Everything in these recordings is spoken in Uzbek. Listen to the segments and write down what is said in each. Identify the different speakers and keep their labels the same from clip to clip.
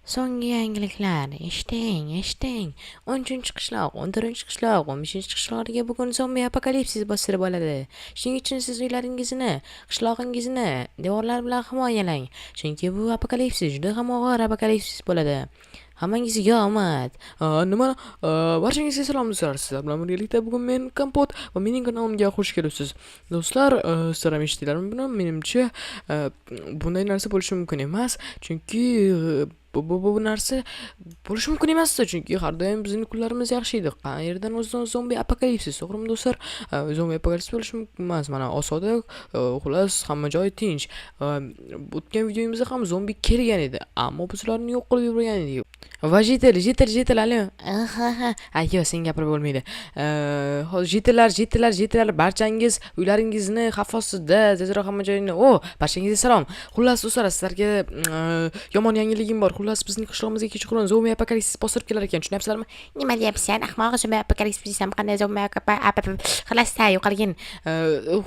Speaker 1: So'nggi yangiliklar. Eshiting. 13-qishloq, 14-qishloq, 15-qishloqlarga bugun zombi apokalipsis bostirib oladi. Shuning uchun siz uylaringizni, qishlog'ingizni devorlar bilan himoyalang. Chunki bu apokalipsis juda ham og'ir apokalipsis bo'ladi. Hammangizga omad. Nima? Barchangizga salom do'stlar. Sizlar bilan birgalikda bugun men Kompot va mening kanalimga xush kelibsiz. Do'stlar, sizlar ham eshitdinglarmi buni? Menimcha, bunday narsa bo'lishi mumkin emas. Chunki bu narsa bo'lishi mumkin emas, chunki har doim bizning kunlarimiz yaxshi edi. Qayerdan o'zidan zombi apokalipsis, to'g'rimi do'stlar? Zombi apokalipsis bo'lishi mumkin emas. Mana osoda, xullas hamma joy tinch. O'tgan videomizda ham zombi kelgan edi, ammo biz ularni yo'q qilib yuborgan edik. Va jetel, alo. Ayyo, sen gapirib bo'lmaydi. Jetellar, barchangiz uylaringizni xavf ostida, tezroq hamma joyini. Barchangizga salom. Xullas do'stlar, sizlarga yomon yangiligim bor. Xullas bizning qishlog'imizga kechqurun zombi apokalipsis bostirib kelar ekan, tushunyapsizlarmi?
Speaker 2: Nima deyapsan? Ahmoq zombi apokalipsis desam qanday zombi xalas yo'qolgin.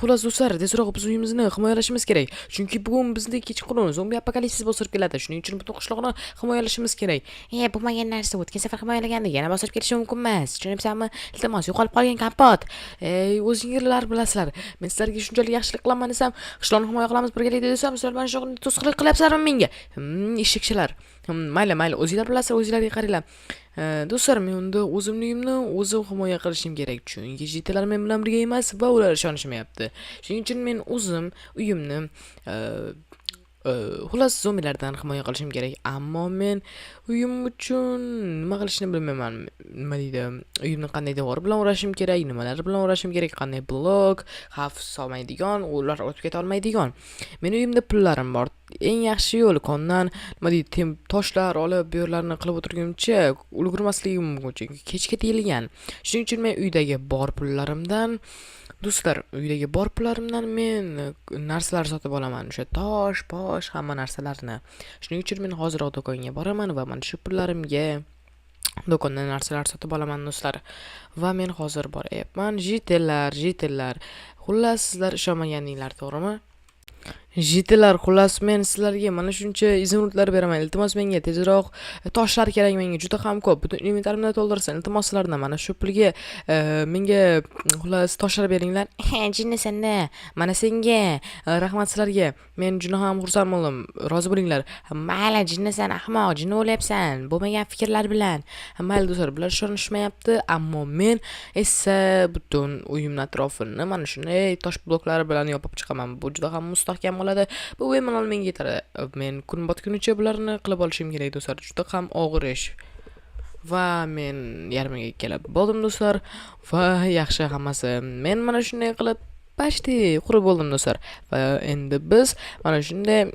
Speaker 1: Xullas do'stlar, tezroq biz uyimizni himoyalashimiz kerak. Chunki bugun bizning kechqurun zombi apokalipsis bostirib keladi. Shuning uchun butun qishloqni himoyalashimiz kerak.
Speaker 2: Bo'lmagan narsa o'tgan safar himoyalagandik, yana bosib kelishi mumkin emas. Tushunyapsanmi? Iltimos, yo'qolib qolgan Kompot.
Speaker 1: O'zingizlar bilasizlar. Men sizlarga shunchalik yaxshilik qilaman desam, qishloqni himoya qilamiz birgalikda desam, sizlar mana shu to'sqinlik qilyapsizlarmi menga? Eshakchilar. Mayli, o'zingizlar bilasizlar, o'zingizlarga qaranglar. Do'stlar, men unda o'zimni uyimni o'zim himoya qilishim kerak. Chunki jitalar men bilan birga emas va ular ishonishmayapti. Shuning uchun men o'zim uyimni xullas zombilardan himoya qilishim kerak. Ammo men uyim uchun nima qilishni bilmayman. Nima deydi? Uyimni qanday devor bilan o'rashim kerak, nimalar bilan o'rashim kerak, qanday blok, xavf solmaydigan, ular o'tib keta olmaydigan. Men uyimda pullarim bor. Eng yaxshi yo'l kondan nima deydi, toshlar olib, bu yerlarni qilib o'tirguncha ulgurmasligim mumkin, chunki kechga teyilgan. Shuning uchun men uydagi bor pullarimdan men narsalar sotib olaman. O'sha tosh, hamma narsalarni. Shuning uchun men hozirroq do'konga boraman va mana shu pullarimga do'kondan narsalar sotib olaman do'stlar. Va men hozir boryapman. Jetellar. Xullas, sizlar ishonmaganinglar, to'g'rimi? Jetellar, xullas men sizlarga mana shuncha izn-hududlar beraman. Iltimos, menga tezroq toshlar kerak, menga juda ham ko'p. Butun inventarimni to'ldirsin. Iltimos, sizlardan mana shu pulga menga xullas toshlar beringlar.
Speaker 2: Jinni senda.
Speaker 1: Mana senga rahmat sizlarga. Men juda ham xursand bo'ldim. Rozi bo'linglar.
Speaker 2: Mayli, jinni sen ahmoq, jinni o'lyapsan. Bo'lmagan fikrlar bilan.
Speaker 1: Mayli do'stlar, bular ishonishmayapti, ammo men esa butun uyimning atrofini mana shunday tosh bloklari bilan yopib chiqaman. Bu juda ham mustahkam bo'ladi. Bu bemalol menga yetadi. Men kun botgunicha bularni qilib olishim kerak do'stlar. Juda ham og'ir ish. Va men yarmiga kelib bo'ldim do'stlar. Va yaxshi hammasi. Men mana shunday qilib pashti qurib bo'ldim do'stlar. Va endi biz mana shunday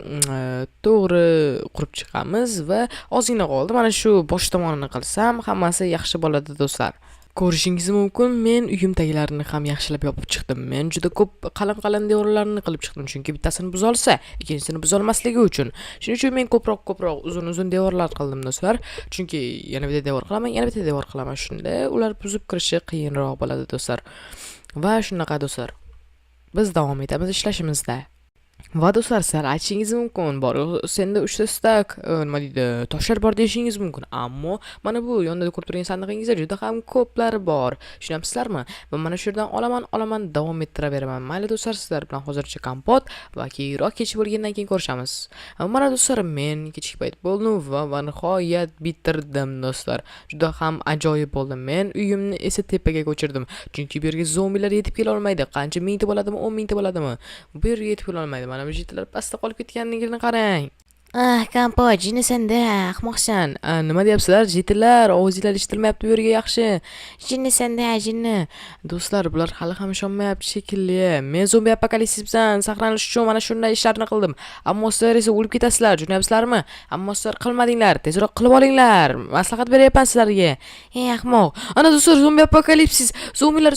Speaker 1: to'g'ri qurib chiqamiz va ozgina qoldi. Mana shu bosh tomonini qilsam, hammasi yaxshi bo'ladi do'stlar. Ko'rishingiz mumkin, men uyimdagilarni ham yaxshilab yopib chiqdim. Men juda ko'p qalin devorlarni qilib chiqdim, chunki bittasini buzolsa, ikkinchisini buzolmasligi uchun. Shuning uchun men ko'proq uzun devorlar qildim do'stlar. Chunki yana bitta devor qilaman, shunda ular buzib kirishi qiyinroq bo'ladi do'stlar. Va shunaqa do'stlar. Biz davom etamiz ishlashimizda. Va do'stlar, sizlar aytishingiz mumkin, bor, senda 3 ta stak, nima deydi, toshlar bor deyishingiz mumkin. Ammo mana bu yonda ko'rib turgan sandig'ingizda juda ham ko'plari bor. Tushunyapsizlarmi? Va mana shu yerdan olaman, davom ettiraveraman. Mayli do'stlar, sizlar bilan hozircha Kompot va keyinroq kech bo'lgandan keyin ko'rishamiz. Mana do'stlar, men kechki payt bo'ldim va nihoyat bitirdim do'stlar. Juda ham ajoyib bo'ldi. Men uyimni esa tepaga ko'chirdim. Chunki bu yerga zombilar yetib kela olmaydi. Qancha mingta bo'ladimi, 10 mingta bo'ladimi? Bu yerga yetib kela olmaydi. Mana bu jitlar pastda qolib ketganligini qarang.
Speaker 2: Kompot, jinni senda, ahmoqsan.
Speaker 1: Nima deyapsizlar? Jitlar, ovozinglar eshitilmayapti bu yerga yaxshi.
Speaker 2: Jinni senda, jinni.
Speaker 1: Do'stlar, bular hali ham ishonmayapti shekilli. Men zombi apokalipsisdan saqlanish uchun mana shunday ishlarni qildim. Ammo sizlar esa o'lib ketasizlar, tushunyapsizlarmi? Ammo sizlar qilmadinglar, tezroq qilib olinglar. Maslahat beryapman sizlarga.
Speaker 2: Ahmoq.
Speaker 1: Ana do'stlar, zombi apokalipsis. Zombilar.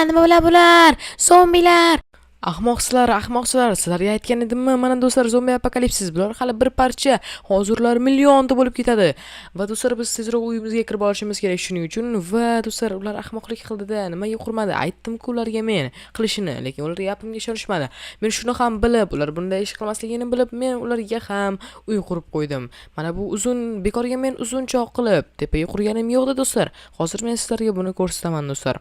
Speaker 2: Nima bo'lar bular? Zombilar.
Speaker 1: Ahmoqsizlar, sizlarga aytgan edimmi? Mana do'stlar, zombi apokalipsis. Bular hali bir parcha, hozirlar millionta bo'lib ketadi. Va do'stlar, biz tezroq uyimizga kirib olishimiz kerak shuning uchun. Va do'stlar, ular ahmoqlik qildi-da, nimaga qurmadi? Aytdim-ku ularga men qilishini, lekin ular gapimga ishonishmadi. Men shuni ham bilib, ular bunday ish qilmasligini bilib, men ularga ham uy qurib qo'ydim. Mana bu uzun bekorga men uzunchoq qilib tepaga qurganim yo'qda do'stlar. Hozir men sizlarga buni ko'rsataman do'stlar.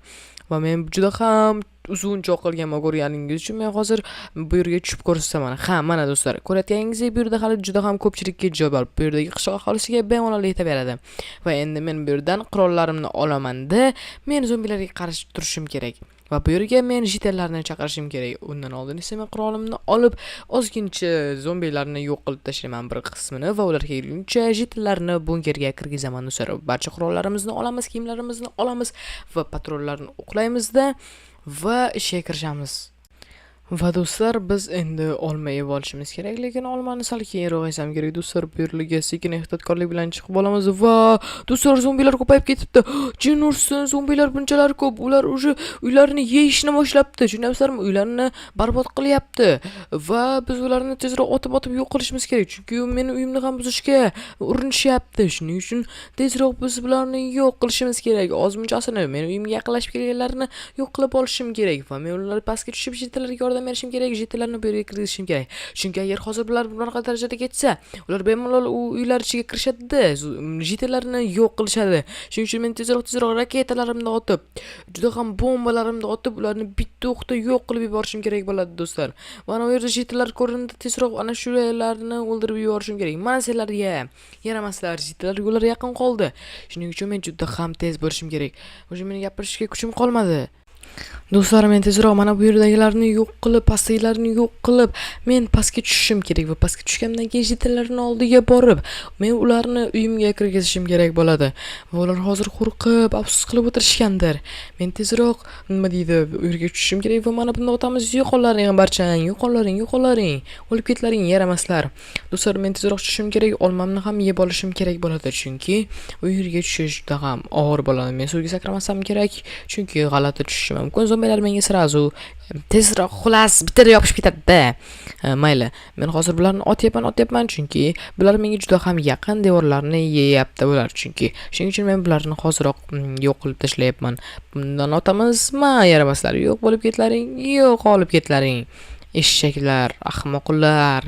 Speaker 1: Va men juda ham uzunchoq qilganman ko'rganingiz uchun men hozir bu yerga tushib ko'rsataman. Ha, mana do'stlar, ko'rayotganingizdek bu yerda hali juda ham ko'pchilikka joy bor. Bu yerdagi qishloq aholisiga bemalol yetaveradi. Va endi men bu yerdan qurollarimni olaman-da, men zombilarga qarshi turishim kerak. Va bu yerga men jitellarni chaqirishim kerak. Undan oldin esa men qurolimni olib, ozgincha zombilarni yo'q qilib tashlayman bir qismini va ular kelguncha jitellarni bunkerga kirgizaman do'stlar. Barcha qurollarimizni olamiz, kiyimlarimizni olamiz va patrullarni o'qlaymiz-da va ishga kirishamiz. Va do'stlar, biz endi olma yeb olishimiz kerak, lekin olmani sal keyinroq yesam kerak do'stlar. Bu yerga sekin ehtiyotkorlik bilan chiqib olamiz. Va do'stlar, zombilar ko'payib ketibdi. Jin ursin, zombilar bunchalar ko'p. Ular уже uylarni yeyishni boshlabdi. Tushunyapsizlarmi? Uylarni barbod qilyapti. Va biz ularni tezroq otib yo'q qilishimiz kerak, chunki meni uyimni ham buzishga urinishyapti. Shuning uchun tezroq biz ularni yo'q qilishimiz kerak. Ozmunchasini meni uyimga yaqinlashib kelganlarni yo'q qilib olishim kerak va men ular pastga tushib jitellarga yordam berishim kerak, jitellarni bu yerga kirgizishim kerak. Chunki agar hozir bular bunaqa darajada ketsa, ular bemalol uylar ichiga kirishadi-da, jitellarni yo'q qilishadi. Shuning uchun men tezroq raketalarimni otib, juda ham bombalarimni otib, ularni bitta o'qda yo'q qilib yuborishim kerak bo'ladi do'stlar. Mana bu yerda jitellar ko'rindi, tezroq ana shularni o'ldirib yuborishim kerak. Mana sizlarga yaramaslar, jitellar ular yaqin qoldi. Shuning uchun men juda ham tez bo'lishim kerak. O'sha meni gapirishga kuchim qolmadi. Do'stlar, men tezroq mana bu yerdagilarni yo'q qilib, pastdagilarni yo'q qilib, men pastga tushishim kerak va pastga tushgandan keyin jitellarning oldiga borib, men ularni uyimga kirgizishim kerak bo'ladi. Va ular hozir qo'rqib, afsus qilib o'tirishgandir. Men tezroq nima deydi, u yerga tushishim kerak va mana bunda otamiz. Yo'qollaring barchang, yo'qollaring. O'lib ketlaring, yaramaslar. Do'stlar, men tezroq tushishim kerak, olmamni ham yeb olishim kerak bo'ladi, chunki u yerga tushish juda ham og'ir bo'ladi. Men suvga sakramasam kerak, chunki g'alati tushishim mumkin. Zombilar menga sirazu tezroq xulas bittada yopishib ketadi-da. Mayli, men hozir bularni otyapman, chunki bular menga juda ham yaqin, devorlarni yeyapti bular, chunki shuning uchun men bularni hozirroq yo'q qilib tashlayapman. Bundan otamizmi? Yaramaslar, yo'q bo'lib ketlaring, yo'q olib ketlaring. Eshaklar, ahmoqlar,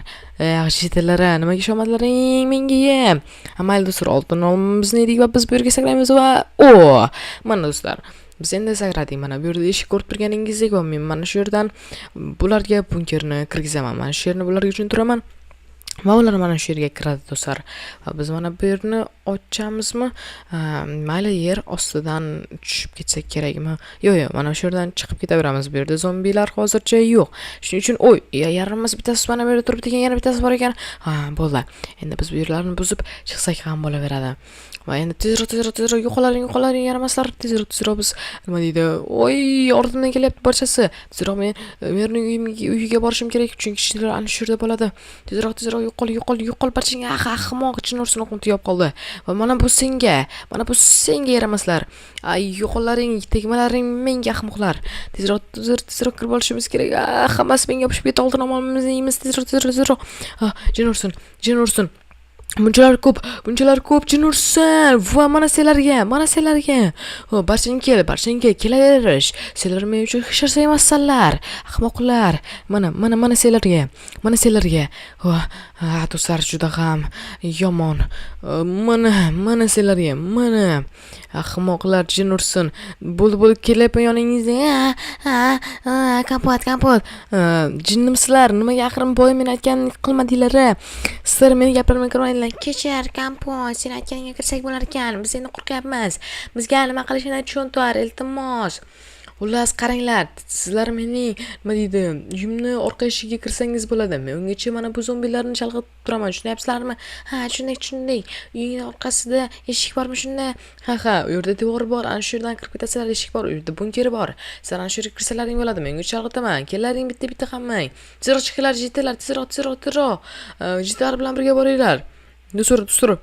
Speaker 1: jitellar, nimaga ishomadlaring menga? Mayli do'stlar, oltin olmamizni yedik va biz bu yerga sakraymiz va mana do'stlar, biz endi sakradik. Mana bu yerda eshik ko'rib turganingizdek va men mana shu yerdan bularga bunkerni kirgizaman. Mana shu yerni bularga tushuntiraman. Va ular mana shu yerga kiradi do'stlar. Va biz mana bu yerni ochamizmi? Mayli, yer ostidan tushib ketsak kerakmi? Yo'q, mana shu yerdan chiqib ketaveramiz. Bu yerda zombilar hozircha yo'q. Shuning uchun yarimiz bittasi mana bu yerda turibdi ekan, yana bittasi bor ekan. Ha, bo'ldi. Endi biz bu yerlarni buzib chiqsak ham bo'laveradi. Va endi tezroq yo'qolaring, yaramaslar. Tezroq biz nima deydi? Yordamdan kelyapti barchasi. Tezroq men merining uyiga borishim kerak, chunki ishlar ana shu yerda bo'ladi. Tezroq yo'qol barchang. Ahmoq, chin ursin, o'qim tiyab qoldi. Va mana bu senga yaramaslar. Yo'qolaring, tegmalaring menga, ahmoqlar. Tezroq kirib olishimiz kerak. Hammasi menga yopishib ketdi. Oltin olmamizni yeymiz. Tezroq. Jin ursin. Bunchalar ko'p, jin ursin. Va mana senlarga. Barchang kelaverish. Senlar men uchun hech narsa emassanlar. Ahmoqlar. Mana senlarga. Do'stlar, juda ham yomon. Mana senlarga. Ahmoqlar, jin ursin. Bo'ldi kelyapman yoningizga. Kompot. Jinnimsizlar? Nimaga axirim boy men aytgan qilmadinglar? Sizlar meni gaplarimga kirmaydilar. Kechir, Kompot, sen aytganga kirsak bo'lar ekan. Biz endi qo'rqyapmiz. Bizga nima qilishini tushuntir, iltimos. Xullas, qaranglar, sizlar mening nima deydi, uyimni orqa eshigiga kirsangiz bo'ladi. Men ungacha mana bu zombilarni chalg'itib turaman, tushunyapsizlarmi? Ha, tushundik. Uyingning orqasida eshik bormi shunda? Ha, u yerda devor bor. Ana shu yerdan kirib ketasizlar, eshik bor. U yerda bunker bor. Sizlar ana shu yerga kirsalaring bo'ladi. Men ungacha chalg'itaman. Kellaring bitta hammang. Tezroq chiqinglar, jitellar, tezroq. Jitellar bilan birga boringlar. Do'stlar.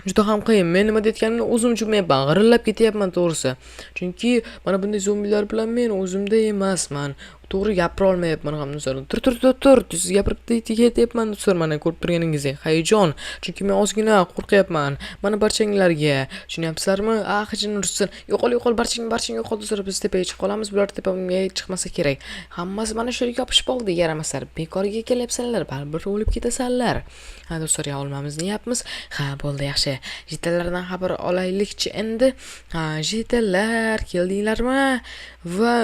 Speaker 1: Juda ham qiyin. Men nima deyotganimni o'zim tushunmayapman. G'irillab ketyapman to'g'risi. Chunki mana bunday zombilar bilan men o'zimda emasman. to'g'ri gapira olmayapman ham do'stlar. Tur, siz gapirib ketyapman do'stlar, mana ko'rib turganingizdek hayajon, chunki men ozgina qo'rqyapman. Mana barchanglarga, tushunyapsizlarmi? Hijin ursin. Yo'qol, barchang yo'qol do'stlar, biz tepaga chiqib qolamiz, bular tepaga chiqmasa kerak. Hammasi mana shu yerga yopishib oldi, yaramaslar. Bekorga kelyapsanlar, baribir o'lib ketasanlar. Ha do'stlar, olmamiz deyapmiz. Ha, bo'ldi, yaxshi. Jitalardan xabar olaylikchi endi. Ha, jitalar, keldinglarmi? Va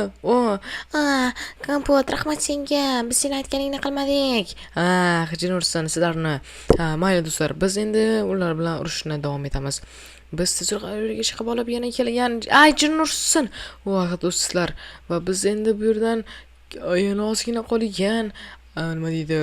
Speaker 2: Kompot, rahmat senga. Biz sen aytganingni qilmadik.
Speaker 1: Hijin ursin sizlarni. Mayli do'stlar, biz endi ular bilan urushni davom etamiz. Biz tezroq yerga chiqib olib yana kelgan. Jin ursin. Vaqt do'stlar, va biz endi bu yerdan yana ozgina qolgan nima deydi,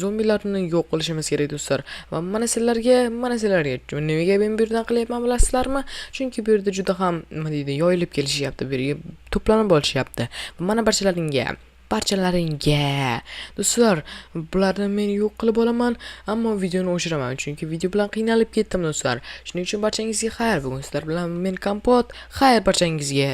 Speaker 1: zombilarni yo'q qilishimiz kerak do'stlar. Va mana sizlarga nimaga men bu yerdan qilyapman bilasizlarmi? Chunki bu yerda juda ham nima deydi, yoyilib kelishyapti, bu yerga to'planib olishyapti. Mana barchalaringga do'stlar, bularni men yo'q qilib olaman, ammo videoni o'chiraman, chunki video bilan qiynalib ketdim do'stlar. Shuning uchun barchangizga xayr. Bugun sizlar bilan men Kompot. Xayr barchangizga.